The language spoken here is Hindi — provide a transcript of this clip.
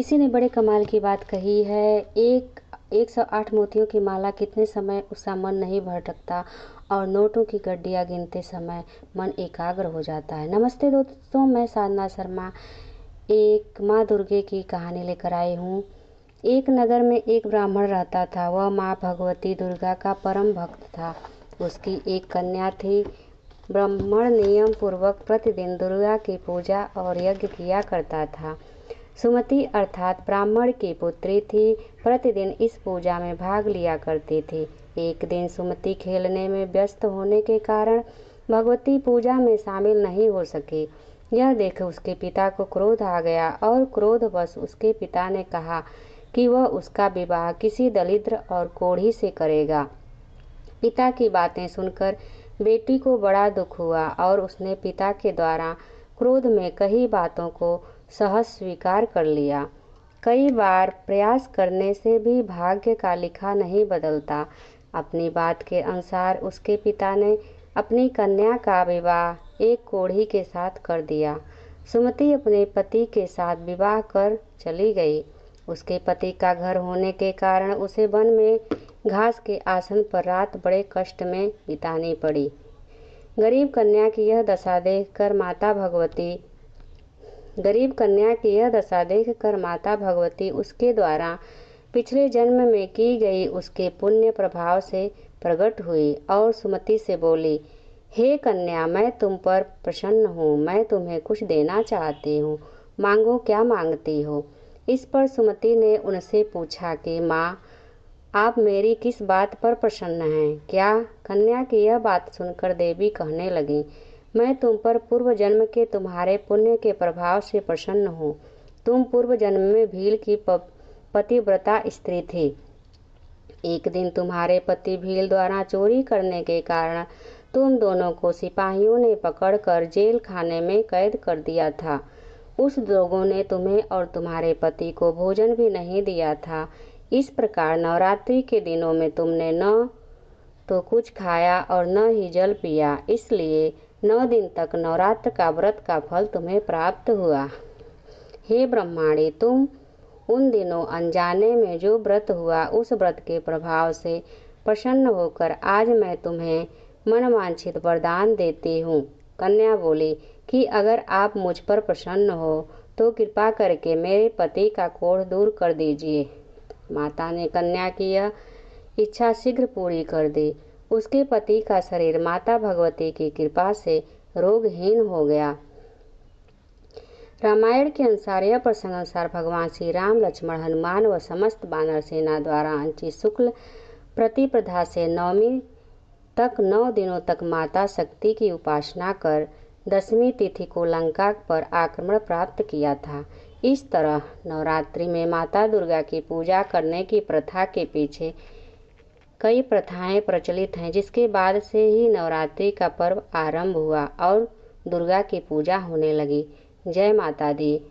किसी ने बड़े कमाल की बात कही है। 108 मोतियों की माला कितने समय उसका मन नहीं भटकता और नोटों की गड्डियाँ गिनते समय मन एकाग्र हो जाता है। नमस्ते दोस्तों, मैं साधना शर्मा एक माँ दुर्गे की कहानी लेकर आई हूँ। एक नगर में एक ब्राह्मण रहता था। वह माँ भगवती दुर्गा का परम भक्त था। उसकी एक कन्या थी। ब्राह्मण नियम पूर्वक प्रतिदिन दुर्गा की पूजा और यज्ञ किया करता था। सुमति अर्थात ब्राह्मण की पुत्री थी। प्रतिदिन इस पूजा में भाग लिया करती थी। एक दिन सुमति खेलने में व्यस्त होने के कारण भगवती पूजा में शामिल नहीं हो सकी। यह देख उसके पिता को क्रोध आ गया और क्रोधवश उसके पिता ने कहा कि वह उसका विवाह किसी दरिद्र और कोढ़ी से करेगा। पिता की बातें सुनकर बेटी को बड़ा दुख हुआ और उसने पिता के द्वारा क्रोध में कई बातों को सहज स्वीकार कर लिया। कई बार प्रयास करने से भी भाग्य का लिखा नहीं बदलता। अपनी बात के अनुसार उसके पिता ने अपनी कन्या का विवाह एक कोढ़ी के साथ कर दिया। सुमति अपने पति के साथ विवाह कर चली गई। उसके पति का घर होने के कारण उसे वन में घास के आसन पर रात बड़े कष्ट में बितानी पड़ी। गरीब कन्या की यह दशा देखकर माता भगवती उसके द्वारा पिछले जन्म में की गई उसके पुण्य प्रभाव से प्रकट हुई और सुमति से बोली, हे कन्या, मैं तुम पर प्रसन्न हूँ। मैं तुम्हें कुछ देना चाहती हूँ। मांगो, क्या मांगती हो? इस पर सुमति ने उनसे पूछा कि माँ, आप मेरी किस बात पर प्रसन्न हैं? क्या? कन्या की यह बात सुनकर देवी कहने लगी, मैं तुम पर पूर्व जन्म के तुम्हारे पुण्य के प्रभाव से प्रसन्न हूँ। तुम पूर्व जन्म में भील की पतिव्रता स्त्री थी। एक दिन तुम्हारे पति भील द्वारा चोरी करने के कारण तुम दोनों को सिपाहियों ने पकड़कर जेल खाने में कैद कर दिया था। उस लोगों ने तुम्हें और तुम्हारे पति को भोजन भी नहीं दिया था। इस प्रकार नवरात्रि के दिनों में तुमने न तो कुछ खाया और न ही जल पिया। इसलिए 9 दिन तक नवरात्र का व्रत का फल तुम्हें प्राप्त हुआ। हे ब्रह्माणी, तुम उन दिनों अनजाने में जो व्रत हुआ उस व्रत के प्रभाव से प्रसन्न होकर आज मैं तुम्हें मनवांछित वरदान देती हूँ। कन्या बोली कि अगर आप मुझ पर प्रसन्न हो तो कृपा करके मेरे पति का कोढ़ दूर कर दीजिए। माता ने कन्या की यह इच्छा शीघ्र पूरी कर दी। उसके पति का शरीर माता भगवती की कृपा से रोगहीन हो गया। रामायण के अनुसार यह प्रसंग अनुसार भगवान श्री राम, लक्ष्मण, हनुमान व समस्त वानर सेना द्वारा अंची शुक्ल प्रतिपदा से नवमी तक 9 दिनों तक माता शक्ति की उपासना कर 10वीं तिथि को लंका पर आक्रमण प्राप्त किया था। इस तरह नवरात्रि में माता दुर्गा की पूजा करने की प्रथा के पीछे कई प्रथाएं प्रचलित हैं, जिसके बाद से ही नवरात्रि का पर्व आरंभ हुआ और दुर्गा की पूजा होने लगी। जय माता दी।